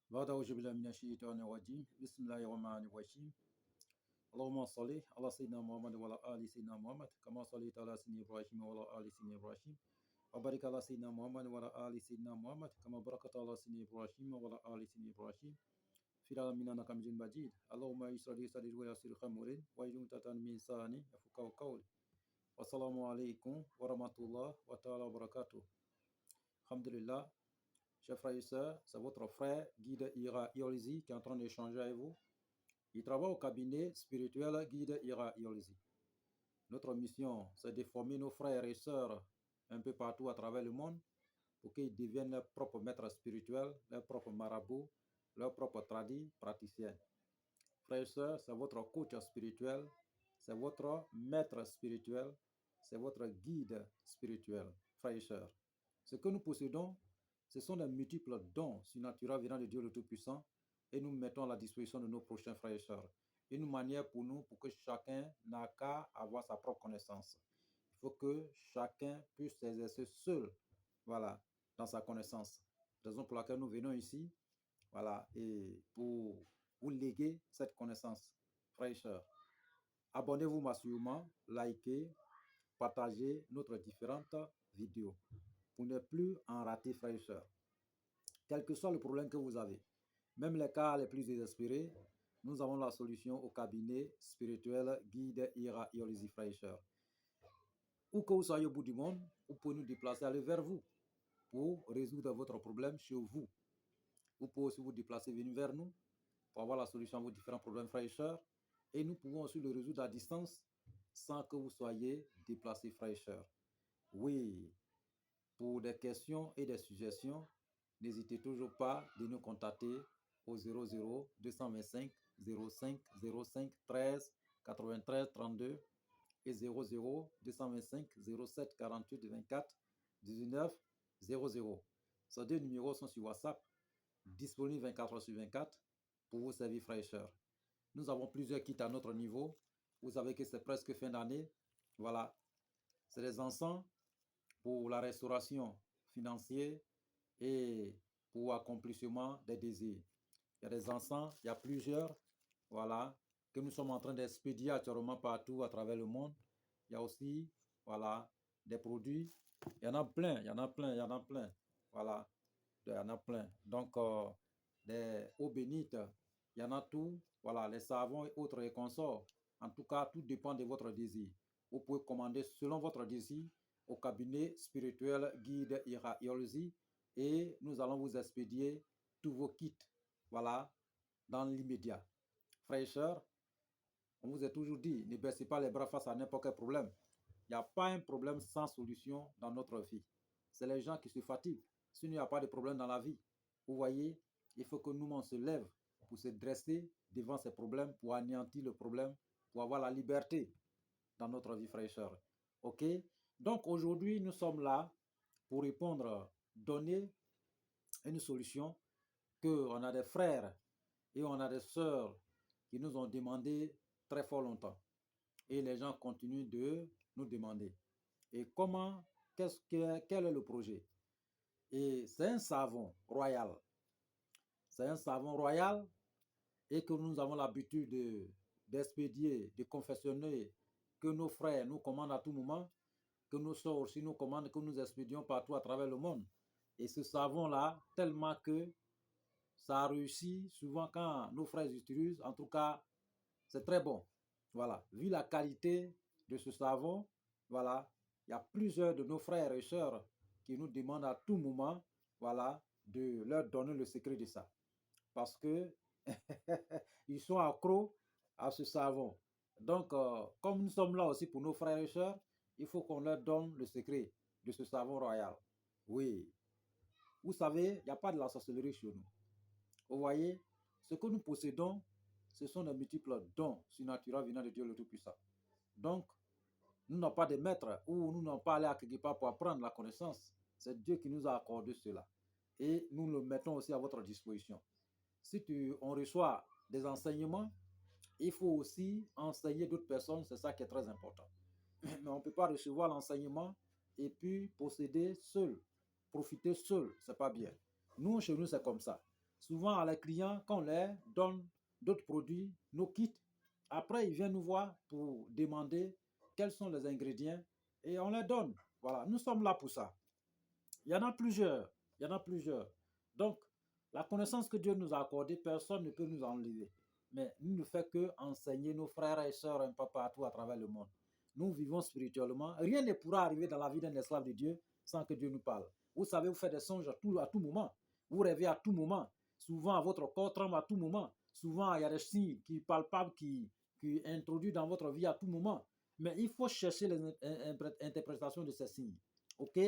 بعد أعوذ بالله من الشيطان الرجيم بسم الله الرحمن الرحيم اللهم صل على سيدنا محمد وعلى آل سيدنا محمد كما صليت على سيدنا إبراهيم وعلى آل سيدنا إبراهيم وبارك على سيدنا محمد وعلى آل سيدنا محمد كما باركت على سيدنا إبراهيم وعلى آل سيدنا إبراهيم في العالمين إنك حميد مجيد اللهم يسر لي صدري ويسر أمري واجعل عقدة من لساني يفقهوا قولي والسلام عليكم ورحمة الله تعالى وبركاته. Alhamdulillah. Chers frères et sœurs, c'est votre frère Guide Ira Iolizi qui est en train d'échanger avec vous. Il travaille au cabinet spirituel Guide Ira Iolizi. Notre mission, c'est de former nos frères et sœurs un peu partout à travers le monde pour qu'ils deviennent leurs propres maîtres spirituels, leurs propres marabouts, leurs propres praticiens. Frères et sœurs, c'est votre coach spirituel, c'est votre maître spirituel, c'est votre guide spirituel, frères et sœurs. Ce que nous possédons, ce sont de multiples dons surnaturels venant de Dieu le Tout-Puissant et nous mettons à la disposition de nos prochains frères et sœurs. Une manière pour nous, pour que chacun n'a qu'à avoir sa propre connaissance. Il faut que chacun puisse s'exercer seul, voilà, dans sa connaissance. Raison pour laquelle nous venons ici, voilà, et pour vous léguer cette connaissance, frères et sœurs. Abonnez-vous massivement, likez, partagez notre différentes vidéos pour ne plus en rater, frères et sœurs. Quel que soit le problème que vous avez, même les cas les plus désespérés, nous avons la solution au cabinet spirituel Guide Ira Iolizi, frères et sœurs. Où que vous soyez au bout du monde, vous pouvez nous déplacer, aller vers vous pour résoudre votre problème chez vous. Vous pouvez aussi vous déplacer, venir vers nous pour avoir la solution à vos différents problèmes, frères et sœurs. Et nous pouvons aussi le résoudre à distance sans que vous soyez déplacés, frères et sœurs. Oui, pour des questions et des suggestions, n'hésitez toujours pas de nous contacter au 00 225 05 05 13 93 32 et 00 225 07 48 24 19 00. Ces deux numéros sont sur WhatsApp, disponibles 24 heures sur 24 pour vous servir, frères et sœurs. Nous avons plusieurs kits à notre niveau. Vous savez que c'est presque fin d'année. Voilà. C'est des encens pour la restauration financière et pour accomplissement des désirs. Il y a des encens, il y a plusieurs, voilà, que nous sommes en train d'expédier actuellement partout à travers le monde. Il y a aussi, voilà, des produits. Il y en a plein, il y en a plein, il y en a plein. Voilà, il y en a plein. Donc, des eaux bénites, il y en a tout. Voilà, les savons et autres et consorts. En tout cas, tout dépend de votre désir. Vous pouvez commander selon votre désir au cabinet spirituel Guide Ira Iolizi et nous allons vous expédier tous vos kits, voilà, dans l'immédiat. Frères et sœurs, on vous a toujours dit, ne baissez pas les bras face à n'importe quel problème. Il n'y a pas un problème sans solution dans notre vie. C'est les gens qui se fatiguent. S'il n'y a pas de problème dans la vie, vous voyez, il faut que nous, on se lève pour se dresser devant ces problèmes, pour anéantir le problème, pour avoir la liberté dans notre vie, frères et sœurs. OK? Donc aujourd'hui, nous sommes là pour répondre, donner une solution qu'on a des frères et on a des sœurs qui nous ont demandé très fort longtemps. Et les gens continuent de nous demander. Et comment, quel est le projet? Et c'est un savon royal. C'est un savon royal et que nous avons l'habitude d'expédier, de confectionner, que nos frères nous commandent à tout moment, que nos sœurs aussi nous commandent, que nous expédions partout à travers le monde. Et ce savon-là, tellement que ça a réussi, souvent quand nos frères utilisent, en tout cas, c'est très bon. Voilà, vu la qualité de ce savon, voilà, il y a plusieurs de nos frères et sœurs qui nous demandent à tout moment, voilà, de leur donner le secret de ça. Parce que ils sont accros à ce savon. Donc, comme nous sommes là aussi pour nos frères et sœurs, il faut qu'on leur donne le secret de ce savon royal. Oui. Vous savez, il n'y a pas de la sorcellerie chez nous. Vous voyez, ce que nous possédons, ce sont de multiples dons surnaturels venant de Dieu le Tout-Puissant. Donc, nous n'avons pas de maître ou nous n'avons pas allé à quelque part pour apprendre la connaissance. C'est Dieu qui nous a accordé cela. Et nous le mettons aussi à votre disposition. Si on reçoit des enseignements, il faut aussi enseigner d'autres personnes, c'est ça qui est très important. Mais on ne peut pas recevoir l'enseignement et puis posséder seul, profiter seul, c'est pas bien. Nous, chez nous, c'est comme ça. souvent à les clients, quand on leur donne d'autres produits, nos kits, après ils viennent nous voir pour demander quels sont les ingrédients et on les donne. Voilà, nous sommes là pour ça. Il y en a plusieurs. Il y en a plusieurs. Donc, la connaissance que Dieu nous a accordée, personne ne peut nous enlever. Mais nous ne faisons que enseigner nos frères et sœurs un peu partout à travers le monde. Nous vivons spirituellement. Rien ne pourra arriver dans la vie d'un esclave de Dieu sans que Dieu nous parle. Vous savez, vous faites des songes à tout moment. Vous rêvez à tout moment. Souvent, votre corps tremble à tout moment. Souvent, il y a des signes qui palpables qui introduisent dans votre vie à tout moment. Mais il faut chercher les interprétations de ces signes. OK?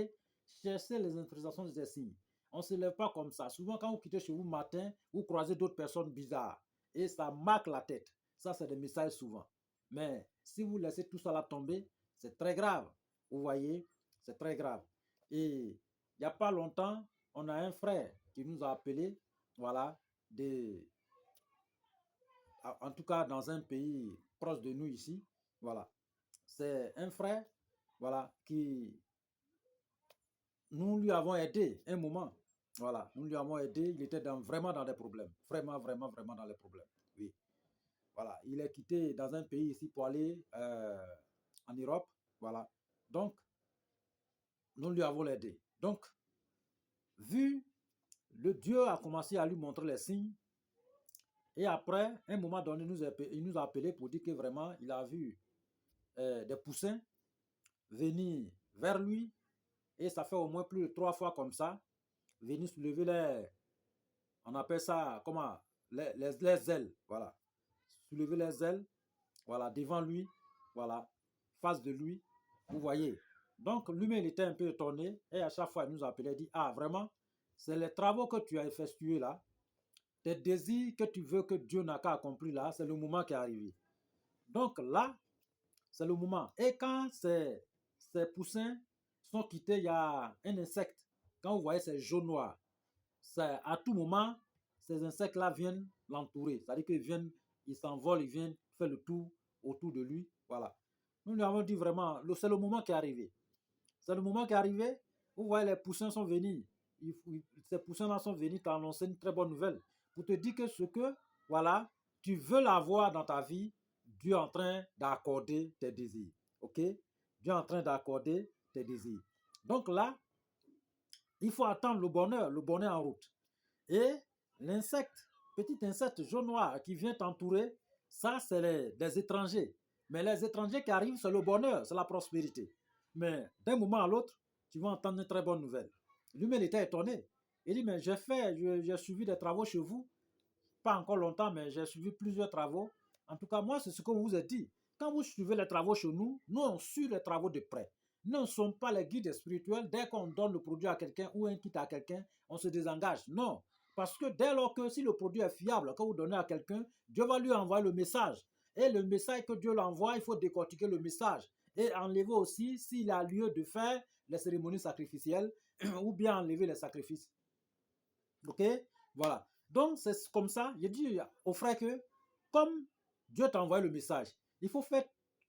Cherchez les interprétations de ces signes. On ne se lève pas comme ça. Souvent, quand vous quittez chez vous matin, vous croisez d'autres personnes bizarres et ça marque la tête. Ça, c'est des messages souvent. Mais si vous laissez tout ça là tomber, c'est très grave. Vous voyez, c'est très grave. Et il n'y a pas longtemps, on a un frère qui nous a appelé, voilà, en tout cas dans un pays proche de nous ici, voilà. C'est un frère, voilà, qui nous lui avons aidé un moment. Voilà, nous lui avons aidé. Il était vraiment dans des problèmes. Vraiment, vraiment, vraiment dans les problèmes. Oui. Voilà, il est quitté dans un pays ici pour aller en Europe. Voilà. Donc, nous lui avons aidé. Donc, vu, le Dieu a commencé à lui montrer les signes. Et après, un moment donné, il nous a appelé pour dire que vraiment, il a vu des poussins venir vers lui. Et ça fait au moins plus de 3 fois comme ça. Venir soulever on appelle ça, comment, les ailes, voilà. Soulever les ailes, voilà, devant lui, voilà, face de lui, vous voyez. Donc, lui-même, il était un peu étonné, et à chaque fois, il nous appelait, il dit, ah, vraiment, c'est les travaux que tu as effectués là, tes désirs que tu veux que Dieu n'a qu'à accomplir là, c'est le moment qui est arrivé. Donc là, c'est le moment. Et quand ces poussins sont quittés, il y a un insecte, quand vous voyez ces jaunes noirs, à tout moment, ces insectes-là viennent l'entourer. C'est-à-dire qu'ils viennent, ils s'envolent, ils viennent faire le tour autour de lui. Voilà. Nous lui avons dit vraiment, c'est le moment qui est arrivé. C'est le moment qui est arrivé. Vous voyez, les poussins sont venus. Ces poussins-là sont venus t'annoncer une très bonne nouvelle. Pour te dire que ce que, voilà, tu veux l'avoir dans ta vie, Dieu est en train d'accorder tes désirs. OK? Dieu est en train d'accorder tes désirs. Donc là, il faut attendre le bonheur en route. Et l'insecte, petit insecte jaune noir qui vient t'entourer, ça c'est des étrangers. Mais les étrangers qui arrivent, c'est le bonheur, c'est la prospérité. Mais d'un moment à l'autre, tu vas entendre une très bonne nouvelle. Lui-même était étonné. Il dit, mais j'ai suivi des travaux chez vous, pas encore longtemps, mais j'ai suivi plusieurs travaux. En tout cas, moi, c'est ce qu'on vous a dit. Quand vous suivez les travaux chez nous, nous, on suit les travaux de près. Nous ne sommes pas les guides spirituels. Dès qu'on donne le produit à quelqu'un ou un kit à quelqu'un, on se désengage. Non. Parce que dès lors que si le produit est fiable, que vous donnez à quelqu'un, Dieu va lui envoyer le message. Et le message que Dieu l'envoie, il faut décortiquer le message. Et enlever aussi, s'il a lieu de faire les cérémonies sacrificielles, ou bien enlever les sacrifices. OK? Voilà. Donc, c'est comme ça. Je dis aux frères que, comme Dieu t'a envoyé le message, il faut faire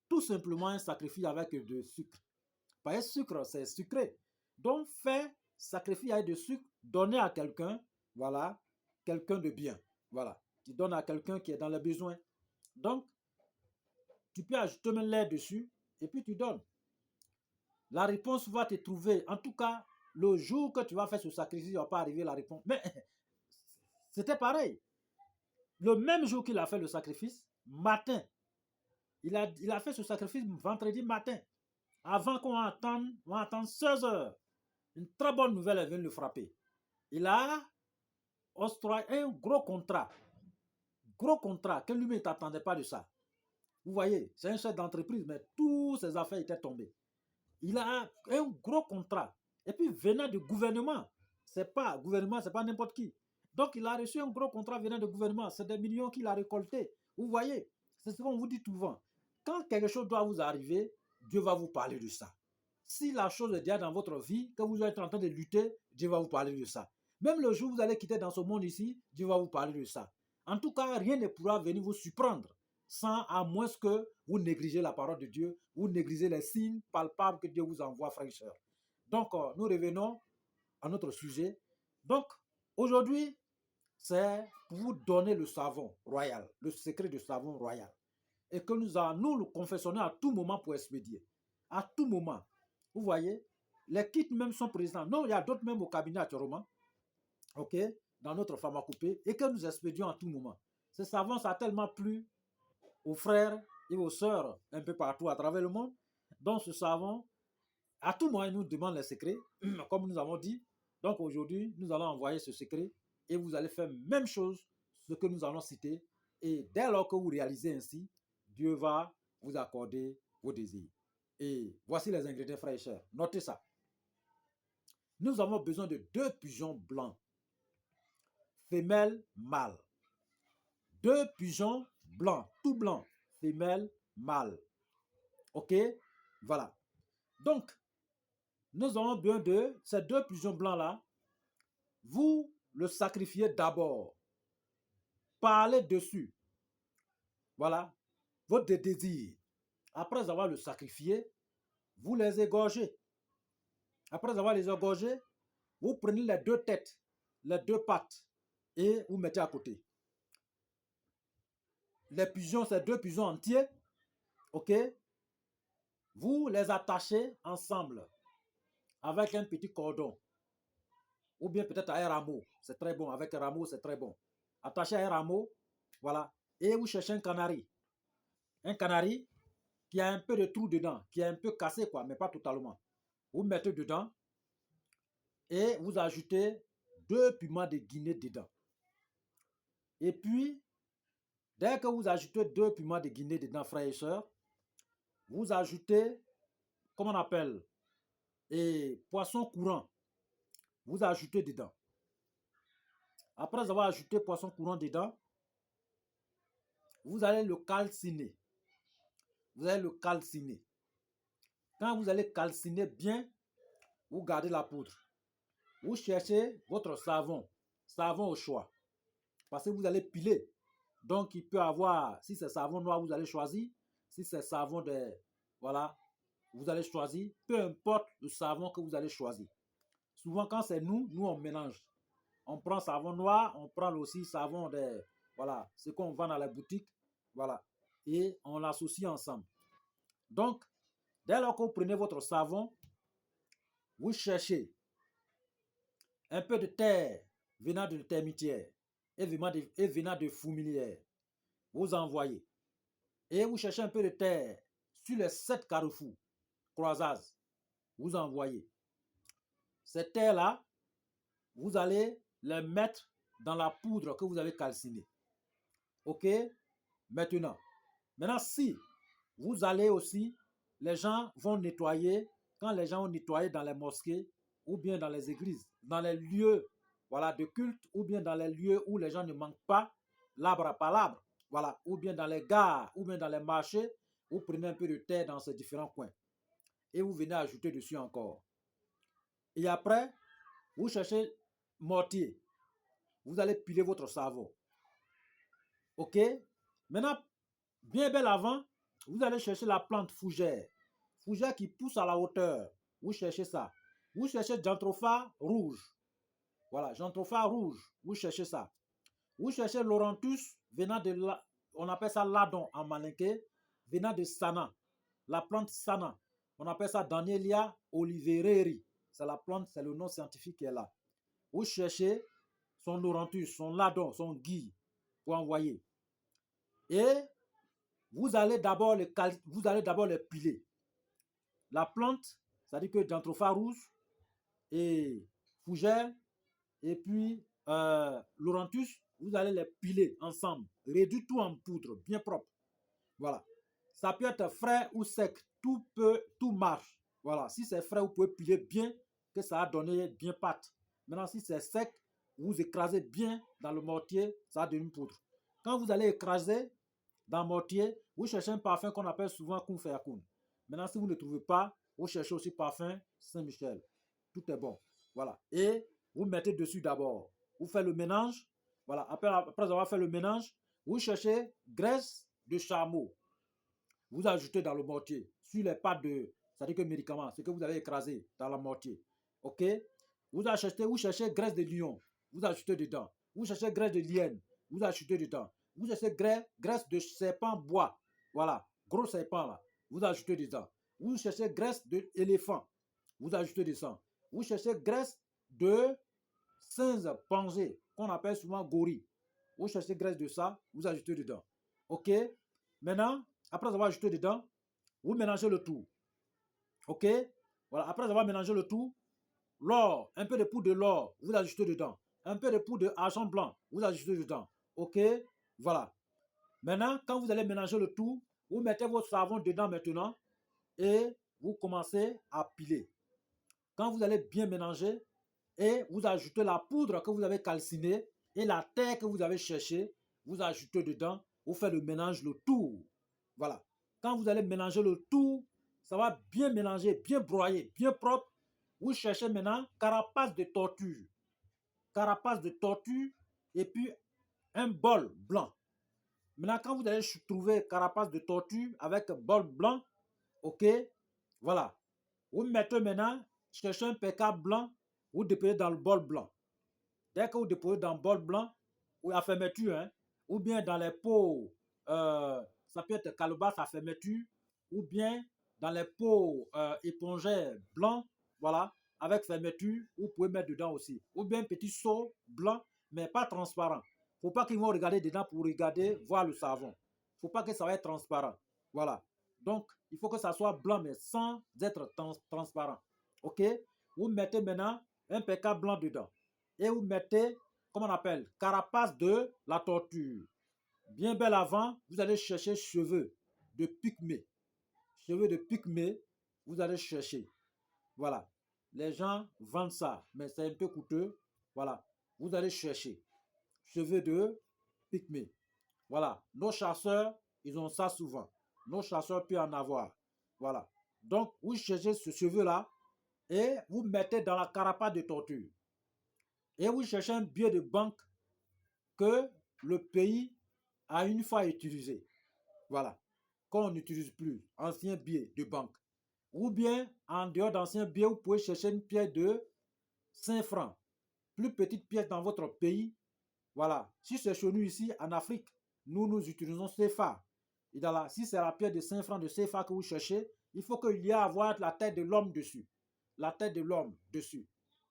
tout simplement un sacrifice avec de sucre. Parce que sucre, c'est sucré. Donc, faire sacrifice avec de sucre, donner à quelqu'un, voilà, quelqu'un de bien. Voilà. Tu donnes à quelqu'un qui est dans le besoin. Donc, tu peux ajouter même l'air dessus et puis tu donnes. La réponse va te trouver. En tout cas, le jour que tu vas faire ce sacrifice, il ne va pas arriver la réponse. Mais c'était pareil. Le même jour qu'il a fait le sacrifice, matin, il a fait ce sacrifice vendredi matin. Avant qu'on attende 16 heures. Une très bonne nouvelle, elle vient le frapper. Il a octroyé un gros contrat. Gros contrat que lui-même ne t'attendait pas de ça. Vous voyez, c'est un chef d'entreprise, mais toutes ses affaires étaient tombées. Il a un gros contrat. Et puis venant du gouvernement. C'est pas n'importe qui. Donc il a reçu un gros contrat venant du gouvernement. C'est des millions qu'il a récoltés. Vous voyez, c'est ce qu'on vous dit souvent. Quand quelque chose doit vous arriver, Dieu va vous parler de ça. Si la chose est déjà dans votre vie, que vous êtes en train de lutter, Dieu va vous parler de ça. Même le jour où vous allez quitter dans ce monde ici, Dieu va vous parler de ça. En tout cas, rien ne pourra venir vous surprendre sans, à moins que vous négligez la parole de Dieu, vous négligez les signes palpables que Dieu vous envoie, frères et sœurs. Donc, nous revenons à notre sujet. Donc, aujourd'hui, c'est pour vous donner le savon royal, le secret du savon royal. Et que nous le confessionnons à tout moment pour expédier. À tout moment. Vous voyez, les kits même sont présents. Non, il y a d'autres même au cabinet actuellement, ok, dans notre pharmacopée, et que nous expédions à tout moment. Ce savon, ça a tellement plu aux frères et aux sœurs un peu partout à travers le monde. Donc ce savon, à tout moment, il nous demande les secrets, comme nous avons dit. Donc aujourd'hui, nous allons envoyer ce secret et vous allez faire même chose, ce que nous allons citer. Et dès lors que vous réalisez ainsi, Dieu va vous accorder vos désirs. Et voici les ingrédients, frères et sœurs. Notez ça. Nous avons besoin de 2 pigeons blancs, femelle, mâle. 2 pigeons blancs, tout blanc, femelle, mâle. Ok? Voilà. Donc, nous avons besoin de ces 2 pigeons blancs-là. Vous le sacrifiez d'abord. Parlez dessus. Voilà. Votre désir. Après avoir le sacrifié, vous les égorgez. Après avoir les égorgés, vous prenez les 2 têtes, les 2 pattes et vous mettez à côté. Les pigeons, ces 2 pigeons entiers, ok, vous les attachez ensemble avec un petit cordon ou bien peut-être à un rameau. C'est très bon. Avec un rameau, c'est très bon. Attachez à un rameau, voilà, et vous cherchez un canari. Un canari qui a un peu de trou dedans, qui est un peu cassé, quoi, mais pas totalement. Vous mettez dedans et vous ajoutez 2 piments de Guinée dedans. Et puis, dès que vous ajoutez 2 piments de Guinée dedans, frères et sœurs, vous ajoutez, comment on appelle, et poisson courant. Vous ajoutez dedans. Après avoir ajouté poisson courant dedans, vous allez le calciner. Vous allez le calciner. Quand vous allez calciner bien, vous gardez la poudre. Vous cherchez votre savon, savon au choix. Parce que vous allez piler. Donc, il peut avoir, si c'est savon noir, vous allez choisir. Si c'est savon de, voilà, vous allez choisir. Peu importe le savon que vous allez choisir. Souvent, quand c'est nous on mélange. On prend savon noir, on prend aussi savon de, voilà, ce qu'on vend dans la boutique, voilà. Et on l'associe ensemble. Donc, dès lors que vous prenez votre savon, vous cherchez un peu de terre venant de termitière et venant de fourmilière. Vous envoyez. Et vous cherchez un peu de terre sur les 7 carrefours, croisades. Vous envoyez. Ces terres-là, vous allez les mettre dans la poudre que vous avez calcinée. Ok? Maintenant, si vous allez aussi, les gens vont nettoyer, quand les gens ont nettoyé dans les mosquées ou bien dans les églises, dans les lieux, voilà, de culte ou bien dans les lieux où les gens ne manquent pas l'arbre à palabre, voilà, ou bien dans les gares ou bien dans les marchés, vous prenez un peu de terre dans ces différents coins et vous venez ajouter dessus encore. Et après, vous cherchez mortier. Vous allez piler votre savon. Ok? Maintenant, bien bel avant, vous allez chercher la plante fougère. Fougère qui pousse à la hauteur. Vous cherchez ça. Vous cherchez Jantropha rouge. Voilà, Jantropha rouge. Vous cherchez ça. Vous cherchez Laurentus venant de la, on appelle ça ladon en malinké, venant de Sana. La plante Sana. On appelle ça Danielia olivereri. C'est la plante, c'est le nom scientifique qui est là. Vous cherchez son Laurentus, son ladon, son gui pour envoyer. Et vous allez d'abord les piler. La plante, c'est-à-dire que Jantropha rouge et fougère et puis Laurentus, vous allez les piler ensemble. Réduire tout en poudre, bien propre. Voilà. Ça peut être frais ou sec. Tout marche. Voilà. Si c'est frais, vous pouvez piler bien, que ça va donner bien pâte. Maintenant, si c'est sec, vous écrasez bien dans le mortier, ça va devenir poudre. Quand vous allez écraser dans le mortier, vous cherchez un parfum qu'on appelle souvent Kun Fayakun. Maintenant, si vous ne trouvez pas, vous cherchez aussi parfum Saint-Michel. Tout est bon. Voilà. Et vous mettez dessus d'abord. Vous faites le mélange. Voilà. Après avoir fait le mélange, vous cherchez graisse de chameau. Vous ajoutez dans le mortier sur les pattes de, c'est-à-dire que médicaments, ce que vous avez écrasé dans le mortier. Ok? Vous cherchez graisse de lion. Vous ajoutez dedans. Vous cherchez graisse de liène, vous ajoutez dedans. Vous cherchez graisse de serpent bois, voilà, gros serpent là, vous ajoutez dedans. Vous cherchez graisse d'éléphant, vous ajoutez dedans. Vous cherchez graisse de singe pangé, qu'on appelle souvent gorille. Vous cherchez graisse de ça, vous ajoutez dedans. Ok? Maintenant, après avoir ajouté dedans, vous mélangez le tout. Ok? Voilà, après avoir mélangé le tout, l'or, un peu de poudre de l'or, vous ajoutez dedans. Un peu de poudre d'argent blanc, vous ajoutez dedans. Ok? Voilà. Maintenant, quand vous allez mélanger le tout, vous mettez votre savon dedans maintenant et vous commencez à piler. Quand vous allez bien mélanger et vous ajoutez la poudre que vous avez calcinée et la terre que vous avez cherchée, vous ajoutez dedans, vous faites le mélange, le tout. Voilà. Quand vous allez mélanger le tout, ça va bien mélanger, bien broyer, bien propre. Vous cherchez maintenant carapace de tortue. Carapace de tortue et puis un bol blanc. Maintenant, quand vous allez trouver carapace de tortue avec bol blanc, ok, voilà. Vous mettez maintenant, cherchez un PK blanc, vous déposez dans le bol blanc. Dès que vous déposez dans le bol blanc, ou à fermeture, hein, ou bien dans les pots, ça peut être calebasse à fermeture, ou bien dans les pots épongés blancs, voilà, avec fermeture, vous pouvez mettre dedans aussi. Ou bien un petit seau blanc, mais pas transparent. Il ne faut pas qu'ils vont regarder dedans pour regarder, voir le savon. Il ne faut pas que ça va être transparent. Voilà. Donc, il faut que ça soit blanc, mais sans être transparent. OK? Vous mettez maintenant un PK blanc dedans. Et vous mettez, comment on appelle, carapace de la tortue. Bien bel avant, vous allez chercher cheveux de pygmée. Cheveux de pygmée, vous allez chercher. Voilà. Les gens vendent ça, mais c'est un peu coûteux. Voilà. Vous allez chercher. Cheveux de pygmée. Voilà. Nos chasseurs, ils ont ça souvent. Nos chasseurs peuvent en avoir. Voilà. Donc, vous cherchez ce cheveu-là et vous mettez dans la carapace de tortue. Et vous cherchez un billet de banque que le pays a une fois utilisé. Voilà. Qu'on n'utilise plus. Ancien billet de banque. Ou bien, en dehors d'anciens billets, vous pouvez chercher une pièce de 5 francs. Plus petite pièce dans votre pays. Voilà. Si c'est chez nous ici, en Afrique, nous utilisons CFA. Et si c'est la pièce de 5 francs de CFA que vous cherchez, il faut qu'il y ait à avoir la tête de l'homme dessus. La tête de l'homme dessus.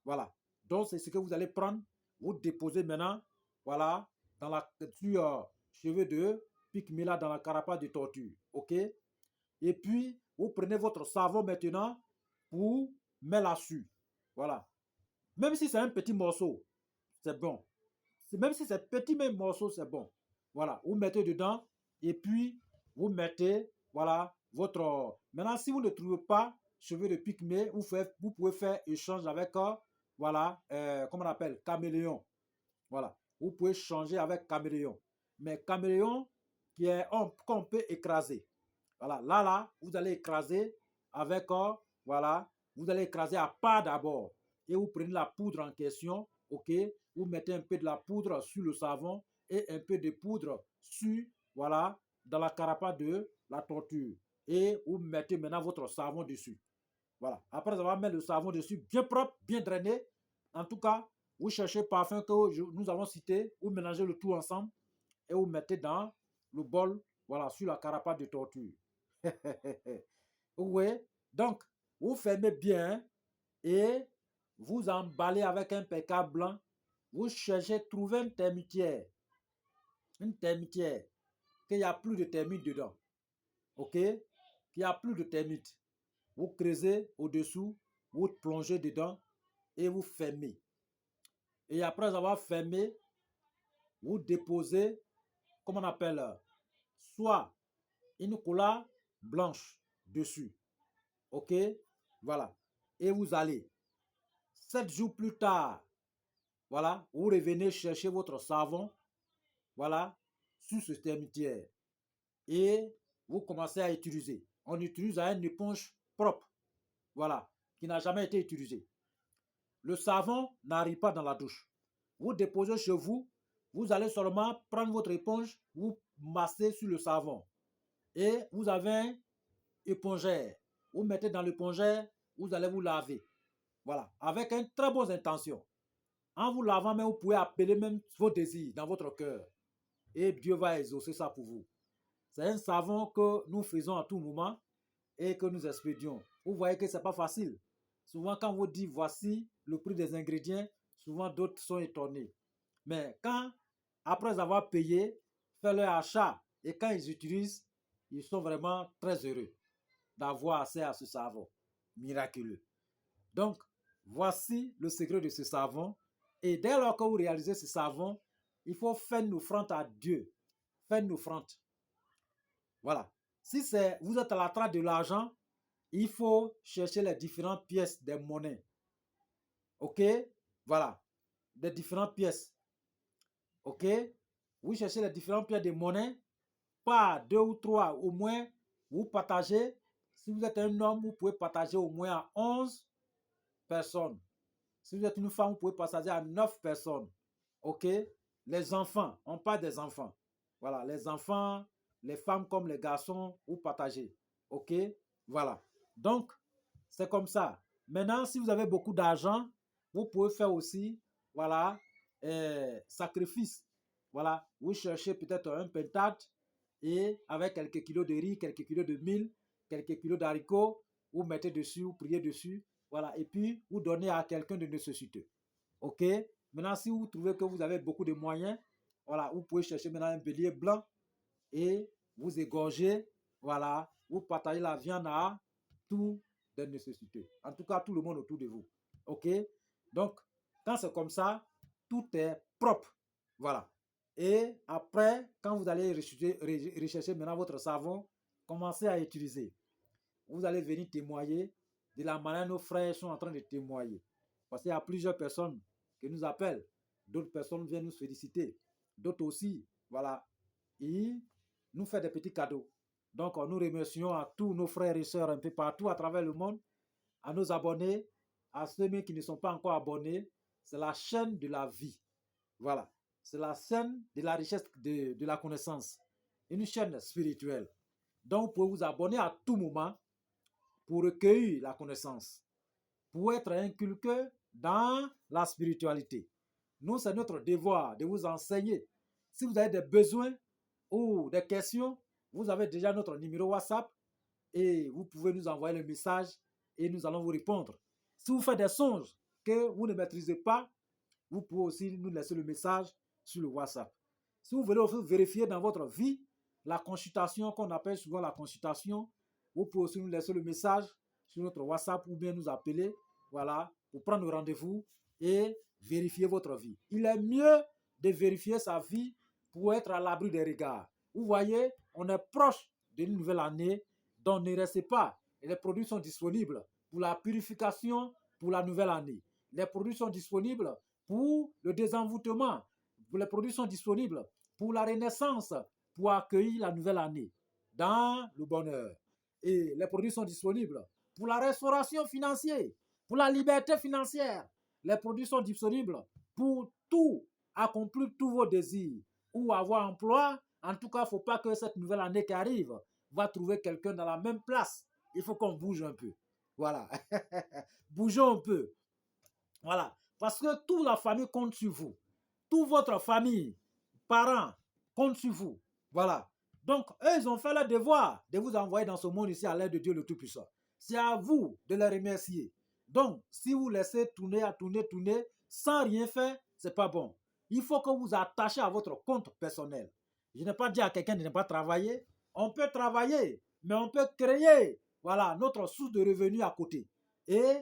Voilà. Donc, c'est ce que vous allez prendre. Vous déposez maintenant, voilà, dans la cheveux de pygmée là, dans la carapace de tortue. OK? Et puis, vous prenez votre savon maintenant pour mettre là-dessus. Voilà. Même si c'est un petit morceau, c'est bon. Même si c'est petit même morceau, c'est bon. Voilà. Vous mettez dedans et puis vous mettez, voilà, votre... Maintenant, si vous ne trouvez pas cheveux de pygmée, vous pouvez faire échange avec, voilà, comment on appelle, caméléon. Voilà. Vous pouvez changer avec caméléon. Mais caméléon qu'on peut écraser. Voilà. Là, vous allez écraser avec, voilà, vous allez écraser à part d'abord. Et vous prenez la poudre en question, ok? Vous mettez un peu de la poudre sur le savon et un peu de poudre sur, voilà, dans la carapace de la tortue. Et vous mettez maintenant votre savon dessus. Voilà. Après avoir mis le savon dessus, bien propre, bien drainé. En tout cas, vous cherchez le parfum que nous avons cité, vous mélangez le tout ensemble et vous mettez dans le bol, voilà, sur la carapace de tortue. Oui. Donc, vous fermez bien et vous emballez avec un PK blanc. Vous cherchez, trouver une termitière. Une termitière. Qu'il n'y a plus de termites dedans. OK? Qu'il n'y a plus de termites. Vous creusez au-dessous, vous plongez dedans et vous fermez. Et après avoir fermé, vous déposez, comment on appelle, soit une couleur blanche dessus. OK? Voilà. Et vous allez. 7 jours plus tard, voilà, vous revenez chercher votre savon, voilà, sur ce termitière. Et vous commencez à utiliser. On utilise une éponge propre, voilà, qui n'a jamais été utilisée. Le savon n'arrive pas dans la douche. Vous déposez chez vous, vous allez seulement prendre votre éponge, vous massez sur le savon. Et vous avez un épongère. Vous mettez dans l'épongère, vous allez vous laver. Voilà, avec une très bonne intention. En vous lavant, même, vous pouvez appeler même vos désirs dans votre cœur. Et Dieu va exaucer ça pour vous. C'est un savon que nous faisons à tout moment et que nous expédions. Vous voyez que ce n'est pas facile. Souvent, quand on vous dit voici le prix des ingrédients, souvent d'autres sont étonnés. Mais quand, après avoir payé, fait leur achat et quand ils utilisent, ils sont vraiment très heureux d'avoir accès à ce savon miraculeux. Donc, voici le secret de ce savon. Et dès lors que vous réalisez ce savon, il faut faire une offrande à Dieu. Faire une offrande. Voilà. Si vous êtes à la traite de l'argent, il faut chercher les différentes pièces des monnaies. OK? Voilà. Des différentes pièces. OK? Vous cherchez les différentes pièces de monnaie. Pas 2 ou 3. Au moins, vous partagez. Si vous êtes un homme, vous pouvez partager au moins à 11 personnes. Si vous êtes une femme, vous pouvez partager à 9 personnes. OK? Les enfants, on parle des enfants. Voilà, les enfants, les femmes comme les garçons, vous partagez. OK? Voilà. Donc, c'est comme ça. Maintenant, si vous avez beaucoup d'argent, vous pouvez faire aussi, voilà, sacrifice. Voilà, vous cherchez peut-être un pentate et avec quelques kilos de riz, quelques kilos de mil, quelques kilos d'haricots, vous mettez dessus, vous priez dessus. Voilà, et puis vous donnez à quelqu'un de nécessiteux. OK? Maintenant, si vous trouvez que vous avez beaucoup de moyens, voilà, vous pouvez chercher maintenant un bélier blanc et vous égorgez, voilà, vous partagez la viande à tous les nécessiteux. En tout cas, tout le monde autour de vous. OK? Donc, quand c'est comme ça, tout est propre. Voilà. Et après, quand vous allez rechercher maintenant votre savon, commencez à utiliser. Vous allez venir témoigner de la manière dont nos frères sont en train de témoigner. Parce qu'il y a plusieurs personnes qui nous appellent. D'autres personnes viennent nous féliciter. D'autres aussi, voilà. Ils nous font des petits cadeaux. Donc, nous remercions à tous nos frères et sœurs un peu partout à travers le monde, à nos abonnés, à ceux qui ne sont pas encore abonnés. C'est la chaîne de la vie. Voilà. C'est la chaîne de la richesse de la connaissance. Une chaîne spirituelle. Donc, vous pouvez vous abonner à tout moment pour recueillir la connaissance, pour être inculqué dans la spiritualité. Nous, c'est notre devoir de vous enseigner. Si vous avez des besoins ou des questions, vous avez déjà notre numéro WhatsApp et vous pouvez nous envoyer le message et nous allons vous répondre. Si vous faites des songes que vous ne maîtrisez pas, vous pouvez aussi nous laisser le message sur le WhatsApp. Si vous voulez vérifier dans votre vie la consultation qu'on appelle souvent la consultation, vous pouvez aussi nous laisser le message sur notre WhatsApp ou bien nous appeler, voilà, pour prendre rendez-vous et vérifier votre vie. Il est mieux de vérifier sa vie pour être à l'abri des regards. Vous voyez, on est proche d'une nouvelle année, donc ne restez pas. Et les produits sont disponibles pour la purification pour la nouvelle année. Les produits sont disponibles pour le désenvoûtement. Les produits sont disponibles pour la renaissance, pour accueillir la nouvelle année dans le bonheur. Et les produits sont disponibles pour la restauration financière, pour la liberté financière. Les produits sont disponibles pour tout, accomplir tous vos désirs ou avoir emploi. En tout cas, il ne faut pas que cette nouvelle année qui arrive va trouver quelqu'un dans la même place. Il faut qu'on bouge un peu. Voilà. Bougeons un peu. Voilà. Parce que toute la famille compte sur vous. Toute votre famille, parents, comptent sur vous. Voilà. Donc, eux, ils ont fait leur devoir de vous envoyer dans ce monde ici à l'aide de Dieu le Tout-Puissant. C'est à vous de les remercier. Donc, si vous laissez tourner, sans rien faire, ce n'est pas bon. Il faut que vous attachiez à votre compte personnel. Je n'ai pas dit à quelqu'un de ne pas travailler. On peut travailler, mais on peut créer, voilà, notre source de revenus à côté. Et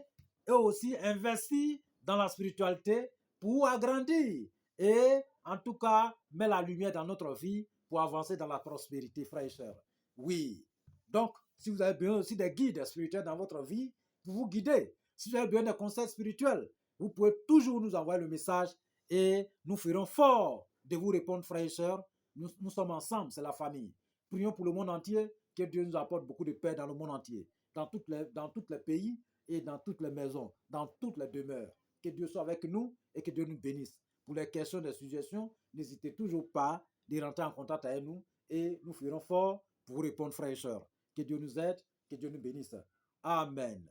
aussi investir dans la spiritualité pour agrandir et en tout cas mettre la lumière dans notre vie pour avancer dans la prospérité, frères et sœurs. Oui. Donc, si vous avez besoin aussi des guides spirituels dans votre vie, pour vous guider, si vous avez besoin de conseils spirituels, vous pouvez toujours nous envoyer le message et nous ferons fort de vous répondre, frères et sœurs. Nous sommes ensemble, c'est la famille. Prions pour le monde entier, que Dieu nous apporte beaucoup de paix dans le monde entier, dans tous les pays et dans toutes les maisons, dans toutes les demeures. Que Dieu soit avec nous et que Dieu nous bénisse. Pour les questions, des suggestions, n'hésitez toujours pas de rentrer en contact avec nous et nous ferons fort pour vous répondre, frères et sœurs. Que Dieu nous aide, que Dieu nous bénisse. Amen.